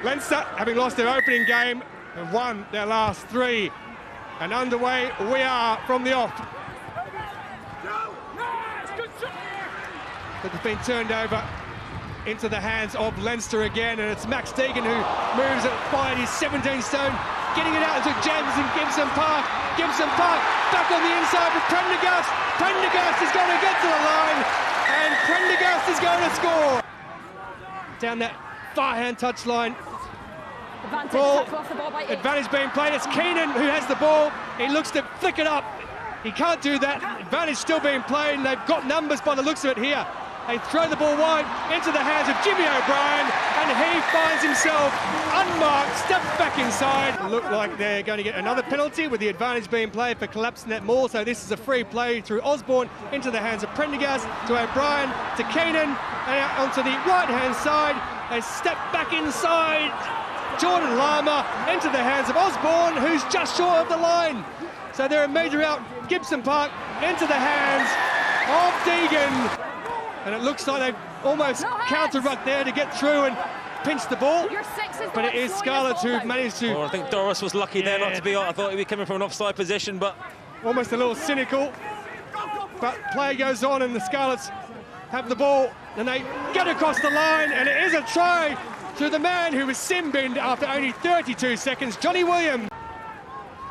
Leinster, having lost their opening game, have won their last 3. And underway we are from the off. But it's been turned over into the hands of Leinster again, and it's Max Deegan who moves it wide. He's 17 stone, getting it out into James and Gibson Park. Gibson Park back on the inside with Prendergast. Prendergast is going to get to the line, and Prendergast is going to score. Down that far-hand touchline. Advantage being played. It's Keenan who has the ball. He looks to flick it up. He can't do that. Advantage still being played, and they've got numbers by the looks of it here. They throw the ball wide into the hands of Jimmy O'Brien, and he finds himself unmarked, steps back inside. Look like they're going to get another penalty with the advantage being played for collapsing that maul. So this is a free play through Osborne into the hands of Prendergast, to O'Brien, to Keenan, and out onto the right-hand side. They step back inside. Jordan Lama into the hands of Osborne, who's just short of the line. So they're a major out. Gibson Park into the hands of Deegan. And it looks like they've almost counter-rucked there to get through and pinch the ball. But it is Scarlets who've managed to... I think Doris was lucky there not to be... I thought he was coming from an offside position, but... Almost a little cynical. But play goes on and the Scarlets have the ball. And they get across the line, and it is a try to the man who was sin-binned after only 32 seconds, Johnny Williams.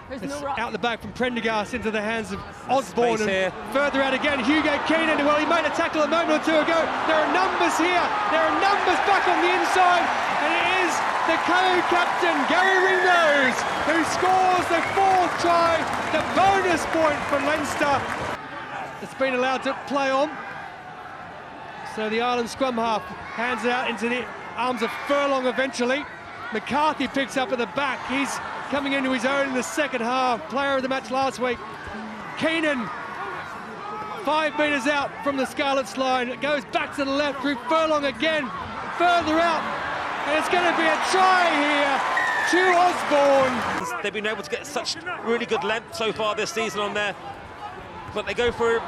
It's out the back from Prendergast into the hands of Osborne, and further out again, Hugo Keenan. Well, he made a tackle a moment or two ago. There are numbers here. There are numbers back on the inside, and it is the co-captain, Gary Ringrose, who scores the 4th try, the bonus point for Leinster. It's been allowed to play on. So the Ireland scrum half hands it out into the arms of Furlong eventually. McCarthy picks up at the back. He's coming into his own in the second half. Player of the match last week. Keenan, 5 metres out from the Scarlets line. It goes back to the left through Furlong again. Further out. And it's going to be a try here to Osborne. They've been able to get such really good length so far this season on there. But they go for...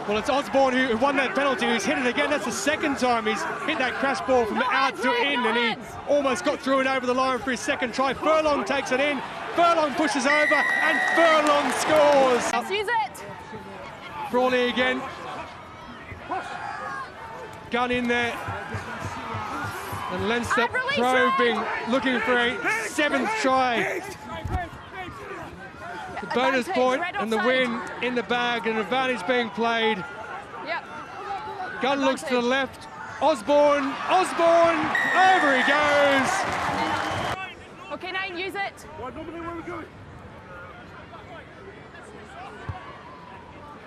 Well, it's Osborne who won that penalty, who's hit it again. That's the second time he's hit that crash ball from out to in, and he almost got through and over the line for his second try. Furlong takes it in, Furlong pushes over, and Furlong scores. Let's use it. Frawley again. Gun in there. And Leinster probing, looking for a 7th try. The bonus point and the win in the bag, and advantage being played. Yep. Gunn looks to the left. Osborne, over he goes. Okay, 9, use it.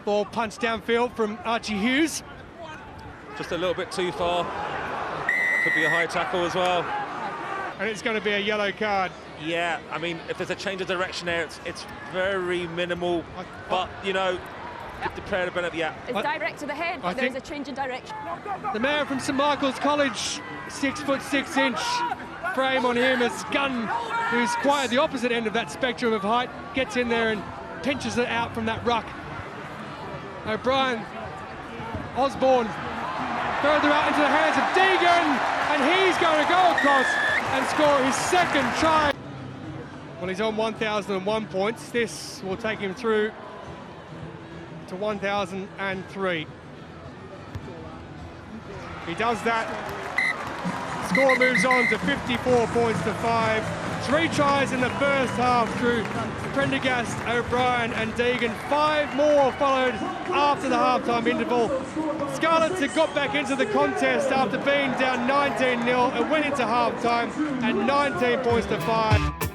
Ball punched downfield from Archie Hughes. Just a little bit too far. Could be a high tackle as well. And it's going to be a yellow card. Yeah, I mean, if there's a change of direction there, it's very minimal. But, you know, give the player a benefit, yeah. It's direct to the head, but there's a change in direction. The man from St Michael's College, 6'6" frame on him, as Gunn, who's quite at the opposite end of that spectrum of height, gets in there and pinches it out from that ruck. O'Brien, Osborne, further out into the hands of Deegan, and he's going to go across and score his 2nd try. Well, he's on 1,001 points. This will take him through to 1,003. He does that. Score moves on to 54 points to 5. 3 tries in the first half through Prendergast, O'Brien and Deegan. 5 more followed after the half-time interval. Scarlets had got back into the contest after being down 19-0 and went into half-time at 19 points to 5.